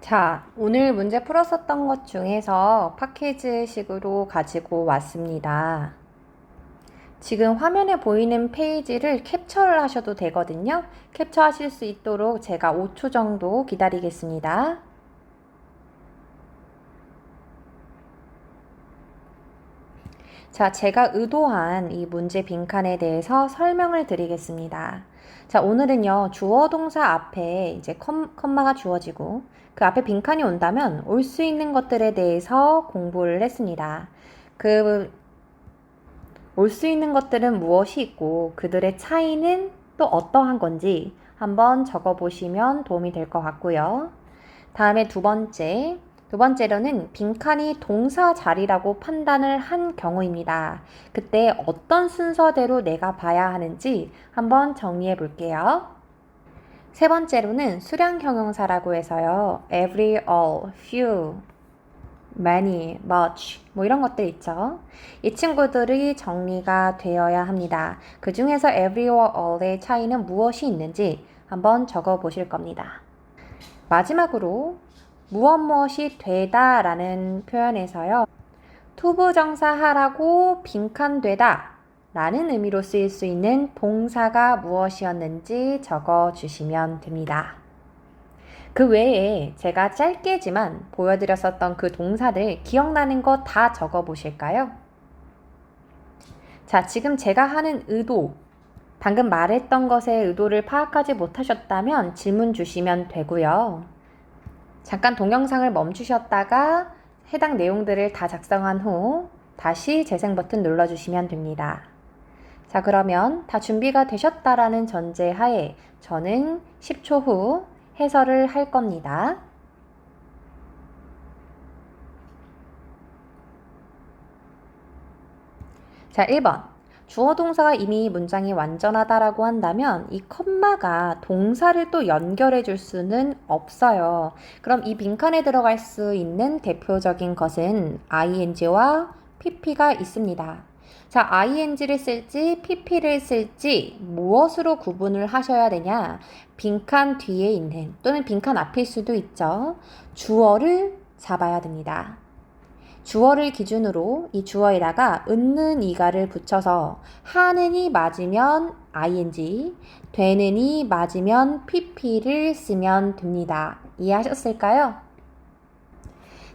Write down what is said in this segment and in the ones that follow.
자, 오늘 문제 풀었었던 것 중에서 파키즈식으로 가지고 왔습니다. 지금 화면에 보이는 페이지를 캡처를 하셔도 되거든요. 캡처하실 수 있도록 제가 5초 정도 기다리겠습니다. 자, 제가 의도한 이 문제 빈칸에 대해서 설명을 드리겠습니다. 자, 오늘은요, 주어 동사 앞에 이제 컴마가 주어지고 그 앞에 빈칸이 온다면 올 수 있는 것들에 대해서 공부를 했습니다. 올 수 있는 것들은 무엇이 있고 그들의 차이는 또 어떠한 건지 한번 적어 보시면 도움이 될 것 같고요. 다음에 두 번째로는 빈칸이 동사 자리라고 판단을 한 경우입니다. 그때 어떤 순서대로 내가 봐야 하는지 한번 정리해 볼게요. 세 번째로는 수량 형용사라고 해서요. every, all, few, many, much 뭐 이런 것들 있죠. 이 친구들이 정리가 되어야 합니다. 그 중에서 every와 all의 차이는 무엇이 있는지 한번 적어 보실 겁니다. 마지막으로 무엇이 되다 라는 표현에서요. 투부정사하라고 빈칸되다 라는 의미로 쓰일 수 있는 동사가 무엇이었는지 적어 주시면 됩니다. 그 외에 제가 짧게지만 보여드렸었던 그 동사들 기억나는 거 다 적어 보실까요? 자, 지금 제가 하는 의도, 방금 말했던 것의 의도를 파악하지 못하셨다면 질문 주시면 되고요. 잠깐 동영상을 멈추셨다가 해당 내용들을 다 작성한 후 다시 재생 버튼 눌러주시면 됩니다. 자, 그러면 다 준비가 되셨다라는 전제 하에 저는 10초 후 해설을 할 겁니다. 자, 1번. 주어 동사가 이미 문장이 완전하다라고 한다면 이 컴마가 동사를 또 연결해 줄 수는 없어요. 그럼 이 빈칸에 들어갈 수 있는 대표적인 것은 ing와 pp가 있습니다. 자, ing를 쓸지 pp를 쓸지 무엇으로 구분을 하셔야 되냐? 빈칸 뒤에 있는 또는 빈칸 앞일 수도 있죠. 주어를 잡아야 됩니다. 주어를 기준으로 이 주어에다가 은는 이가를 붙여서 하는이 맞으면 ing, 되는이 맞으면 pp를 쓰면 됩니다. 이해하셨을까요?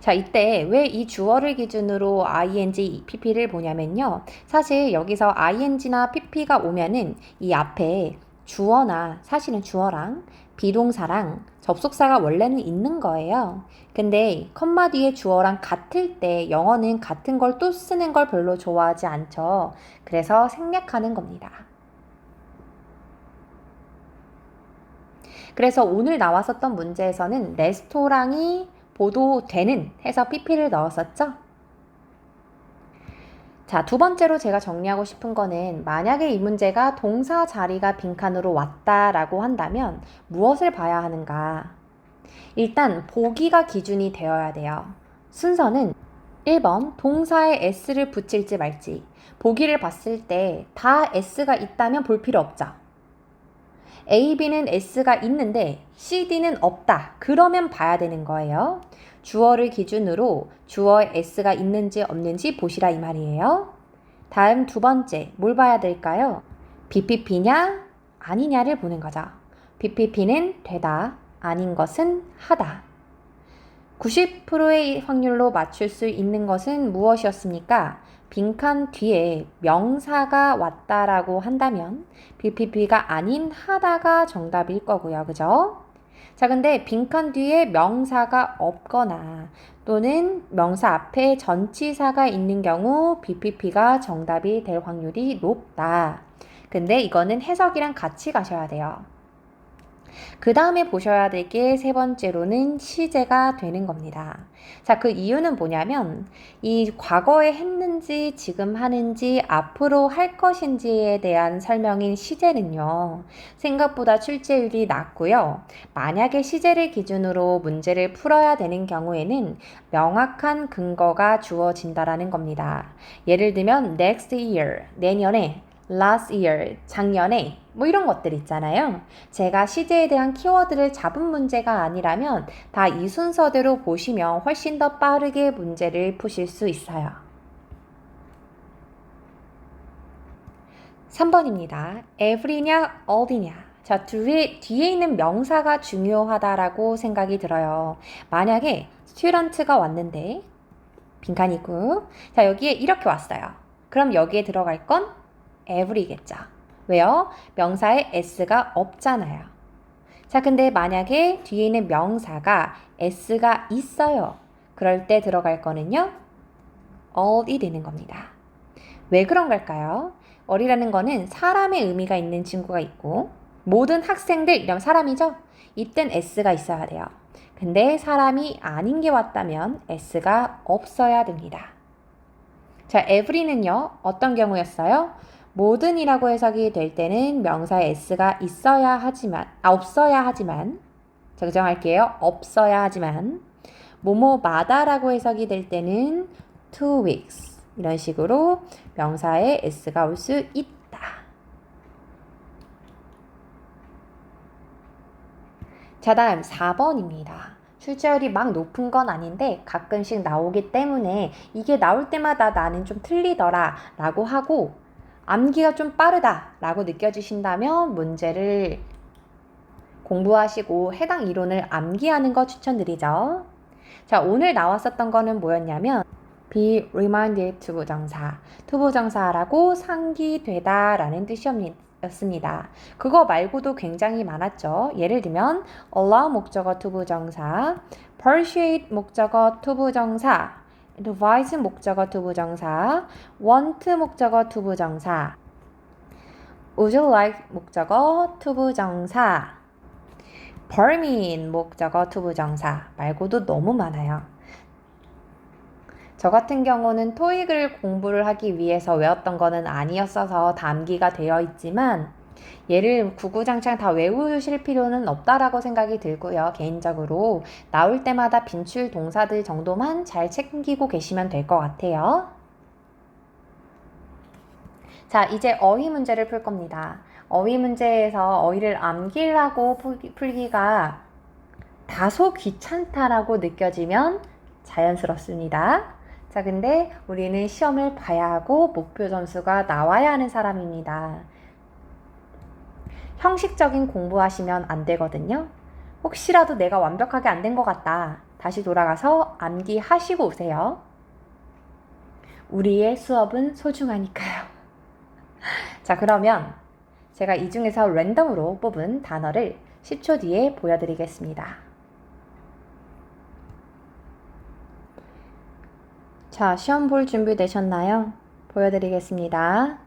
자, 이때 왜 이 주어를 기준으로 ing, pp를 보냐면요. 사실 여기서 ing나 pp가 오면은 이 앞에 주어나 사실은 주어랑 비동사랑 접속사가 원래는 있는 거예요. 근데 컴마 뒤에 주어랑 같을 때 영어는 같은 걸 또 쓰는 걸 별로 좋아하지 않죠. 그래서 생략하는 겁니다. 그래서 오늘 나왔었던 문제에서는 레스토랑이 보도되는 해서 pp를 넣었었죠. 자, 두 번째로 제가 정리하고 싶은 거는 만약에 이 문제가 동사 자리가 빈칸으로 왔다라고 한다면 무엇을 봐야 하는가? 일단 보기가 기준이 되어야 돼요. 순서는 1번 동사에 s를 붙일지 말지. 보기를 봤을 때 다 s가 있다면 볼 필요 없죠. A, B는 s가 있는데 C, D는 없다. 그러면 봐야 되는 거예요. 주어를 기준으로 주어에 s가 있는지 없는지 보시라 이 말이에요. 다음 두 번째, 뭘 봐야 될까요? BPP냐 아니냐를 보는 거죠. BPP는 되다, 아닌 것은 하다. 90%의 확률로 맞출 수 있는 것은 무엇이었습니까? 빈칸 뒤에 명사가 왔다라고 한다면 BPP가 아닌 하다가 정답일 거고요. 그죠? 자, 근데 빈칸 뒤에 명사가 없거나 또는 명사 앞에 전치사가 있는 경우 BPP가 정답이 될 확률이 높다. 근데 이거는 해석이랑 같이 가셔야 돼요. 그 다음에 보셔야 될 게 세 번째로는 시제가 되는 겁니다. 자, 그 이유는 뭐냐면 이 과거에 했는지 지금 하는지 앞으로 할 것인지에 대한 설명인 시제는요. 생각보다 출제율이 낮고요. 만약에 시제를 기준으로 문제를 풀어야 되는 경우에는 명확한 근거가 주어진다라는 겁니다. 예를 들면 next year, 내년에, last year, 작년에, 뭐 이런 것들 있잖아요. 제가 시제에 대한 키워드를 잡은 문제가 아니라면 다 이 순서대로 보시면 훨씬 더 빠르게 문제를 푸실 수 있어요. 3번입니다. every냐, all이냐. 자, 뒤에 있는 명사가 중요하다라고 생각이 들어요. 만약에 student가 왔는데 빈칸이고, 자, 여기에 이렇게 왔어요. 그럼 여기에 들어갈 건 every겠죠. 왜요? 명사에 s가 없잖아요. 자, 근데 만약에 뒤에 있는 명사가 s가 있어요. 그럴 때 들어갈 거는요, all이 되는 겁니다. 왜 그런 걸까요? all이라는 거는 사람의 의미가 있는 친구가 있고, 모든 학생들 이런 사람이죠? 이땐 s가 있어야 돼요. 근데 사람이 아닌 게 왔다면 s가 없어야 됩니다. 자, every는요, 어떤 경우였어요? 모든이라고 해석이 될 때는 명사에 s가 없어야 하지만, 자, 정할게요. 없어야 하지만, 뭐뭐마다라고 해석이 될 때는 2 weeks. 이런 식으로 명사에 s가 올 수 있다. 자, 다음 4번입니다. 출제율이 막 높은 건 아닌데 가끔씩 나오기 때문에 이게 나올 때마다 나는 좀 틀리더라 라고 하고 암기가 좀 빠르다 라고 느껴지신다면 문제를 공부하시고 해당 이론을 암기하는 거 추천드리죠. 자, 오늘 나왔었던 거는 뭐였냐면 be reminded 투부정사, 투부정사라고 상기되다 라는 뜻이었습니다. 그거 말고도 굉장히 많았죠. 예를 들면 allow 목적어 투부정사, persuade 목적어 투부정사, advise 목적어 투부정사, want 목적어 투부정사, would you like 목적어 투부정사, permit 목적어 투부정사 말고도 너무 많아요. 저 같은 경우는 토익을 공부를 하기 위해서 외웠던 거는 아니었어서 암기가 되어 있지만 얘를 구구장창 다 외우실 필요는 없다라고 생각이 들고요. 개인적으로 나올 때마다 빈출 동사들 정도만 잘 챙기고 계시면 될 것 같아요. 자, 이제 어휘 문제를 풀 겁니다. 어휘 문제에서 어휘를 암기라고 풀기가 다소 귀찮다라고 느껴지면 자연스럽습니다. 자, 근데 우리는 시험을 봐야 하고 목표 점수가 나와야 하는 사람입니다. 형식적인 공부하시면 안 되거든요. 혹시라도 내가 완벽하게 안 된 것 같다. 다시 돌아가서 암기하시고 오세요. 우리의 수업은 소중하니까요. 자, 그러면 제가 이 중에서 랜덤으로 뽑은 단어를 10초 뒤에 보여드리겠습니다. 자, 시험 볼 준비 되셨나요? 보여드리겠습니다.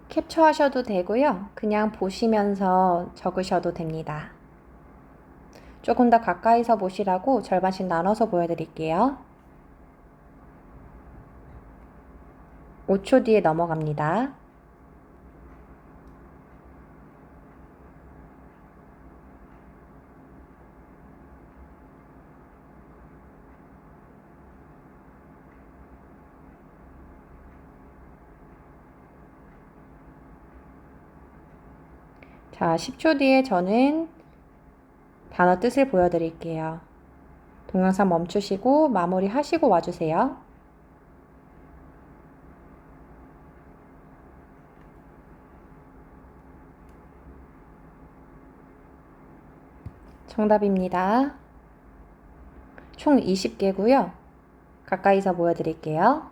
캡처하셔도 되고요. 그냥 보시면서 적으셔도 됩니다. 조금 더 가까이서 보시라고 절반씩 나눠서 보여드릴게요. 5초 뒤에 넘어갑니다. 자, 10초 뒤에 저는 단어 뜻을 보여드릴게요. 동영상 멈추시고 마무리 하시고 와주세요. 정답입니다. 총 20개고요. 가까이서 보여드릴게요.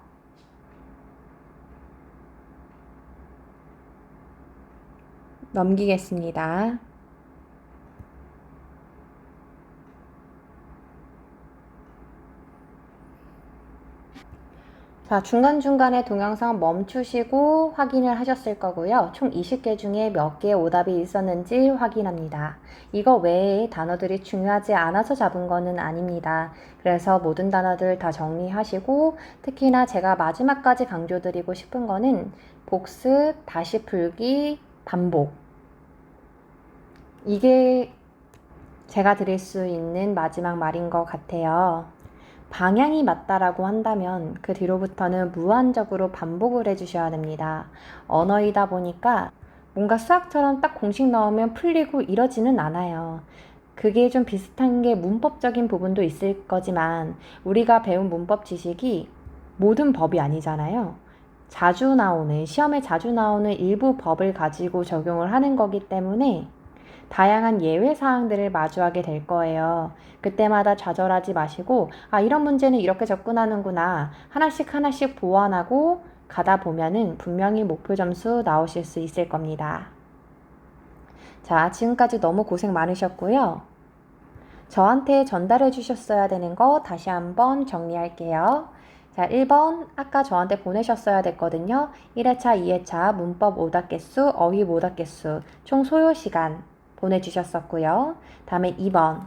넘기겠습니다. 자, 중간중간에 동영상 멈추시고 확인을 하셨을 거고요. 총 20개 중에 몇 개의 오답이 있었는지 확인합니다. 이거 외에 단어들이 중요하지 않아서 잡은 거는 아닙니다. 그래서 모든 단어들 다 정리하시고 특히나 제가 마지막까지 강조드리고 싶은 거는 복습, 다시 풀기, 반복. 이게 제가 드릴 수 있는 마지막 말인 것 같아요. 방향이 맞다라고 한다면 그 뒤로부터는 무한적으로 반복을 해주셔야 됩니다. 언어이다 보니까 뭔가 수학처럼 딱 공식 나오면 풀리고 이러지는 않아요. 그게 좀 비슷한 게 문법적인 부분도 있을 거지만 우리가 배운 문법 지식이 모든 법이 아니잖아요. 시험에 자주 나오는 일부 법을 가지고 적용을 하는 거기 때문에 다양한 예외 사항들을 마주하게 될 거예요. 그때마다 좌절하지 마시고, 아, 이런 문제는 이렇게 접근하는구나. 하나씩 하나씩 보완하고 가다 보면은 분명히 목표 점수 나오실 수 있을 겁니다. 자, 지금까지 너무 고생 많으셨고요. 저한테 전달해 주셨어야 되는 거 다시 한번 정리할게요. 자, 1번 아까 저한테 보내셨어야 됐거든요. 1회차, 2회차 문법 오답 개수, 어휘 오답 개수, 총 소요 시간 보내주셨었고요. 다음에 2번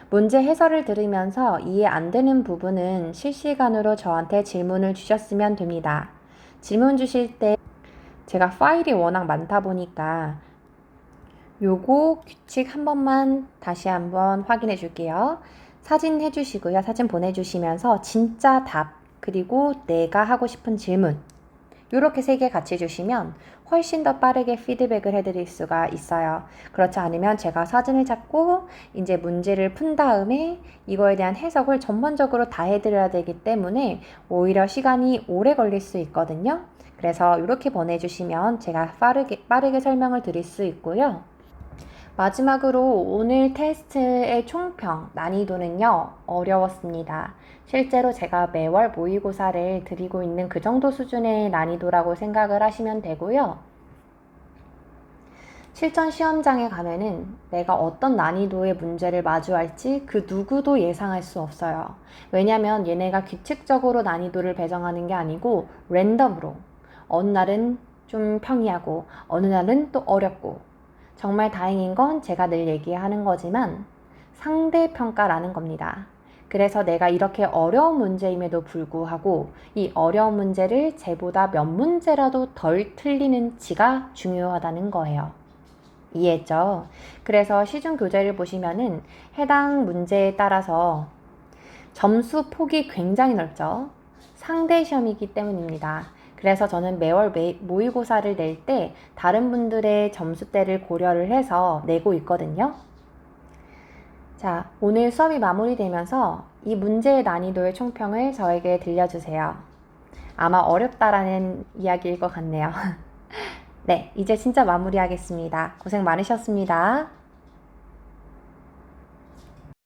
문제 해설을 들으면서 이해 안 되는 부분은 실시간으로 저한테 질문을 주셨으면 됩니다. 질문 주실 때 제가 파일이 워낙 많다 보니까 요거 규칙 한 번만 다시 한번 확인해 줄게요. 사진 해주시고요. 사진 보내주시면서 진짜 답, 그리고 내가 하고 싶은 질문 요렇게 3개 같이 주시면 훨씬 더 빠르게 피드백을 해드릴 수가 있어요. 그렇지 않으면 제가 사진을 찾고 이제 문제를 푼 다음에 이거에 대한 해석을 전반적으로 다 해드려야 되기 때문에 오히려 시간이 오래 걸릴 수 있거든요. 그래서 이렇게 보내주시면 제가 빠르게 설명을 드릴 수 있고요. 마지막으로 오늘 테스트의 총평 난이도는요, 어려웠습니다. 실제로 제가 매월 모의고사를 드리고 있는 그 정도 수준의 난이도라고 생각을 하시면 되고요. 실전 시험장에 가면은 내가 어떤 난이도의 문제를 마주할지 그 누구도 예상할 수 없어요. 왜냐면 얘네가 규칙적으로 난이도를 배정하는 게 아니고 랜덤으로 어느 날은 좀 평이하고 어느 날은 또 어렵고 정말 다행인 건 제가 늘 얘기하는 거지만 상대평가라는 겁니다. 그래서 내가 이렇게 어려운 문제임에도 불구하고 이 어려운 문제를 쟤보다 몇 문제라도 덜 틀리는지가 중요하다는 거예요. 이해했죠? 그래서 시중 교재를 보시면은 해당 문제에 따라서 점수 폭이 굉장히 넓죠. 상대 시험이기 때문입니다. 그래서 저는 매월 모의고사를 낼 때 다른 분들의 점수대를 고려를 해서 내고 있거든요. 자, 오늘 수업이 마무리되면서 이 문제의 난이도의 총평을 저에게 들려주세요. 아마 어렵다라는 이야기일 것 같네요. 네, 이제 진짜 마무리하겠습니다. 고생 많으셨습니다.